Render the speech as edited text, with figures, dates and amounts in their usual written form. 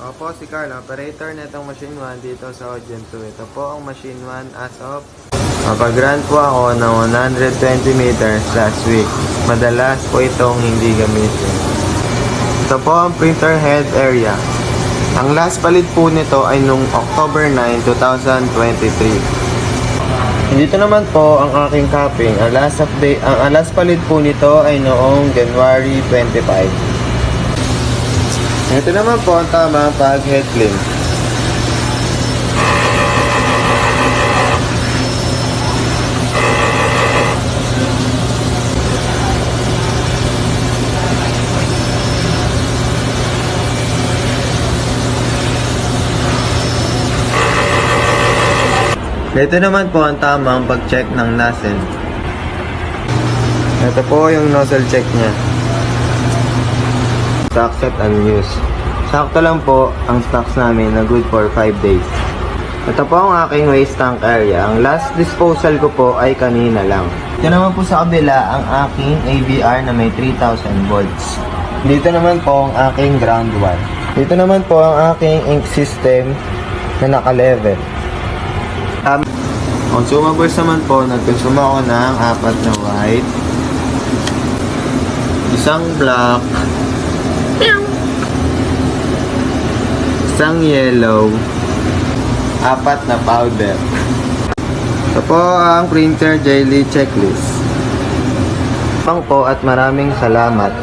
Opo, si Carl, operator na itong machine 1 dito sa Ogen 2. Ito po ang machine 1 as of mapag-run po ako ng 120 meters last week. Madalas po itong hindi gamitin. Ito po ang printer head area. Ang last palit po nito ay nung October 9, 2023. Dito naman po ang aking capping. Ang last palit po nito ay noong January 25. Ito naman po ang tamang pag-head clean. Ito naman po ang tamang pag-check ng nozzle. Ito po yung nozzle check niya. Stock set unused. Sakto lang po ang stocks namin na good for 5 days. Ito po ang aking waste tank area. Ang last disposal ko po ay kanina lang. Ito naman po sa kabila ang aking AVR na may 3000 volts. Dito naman po ang aking ground wire. Dito naman po ang aking ink system na naka-level. Consumables naman po, nag-consume ako ng 4 na white, isang black, isang yellow, 4 na powder. Ito po ang printer daily checklist. Pang po at maraming salamat.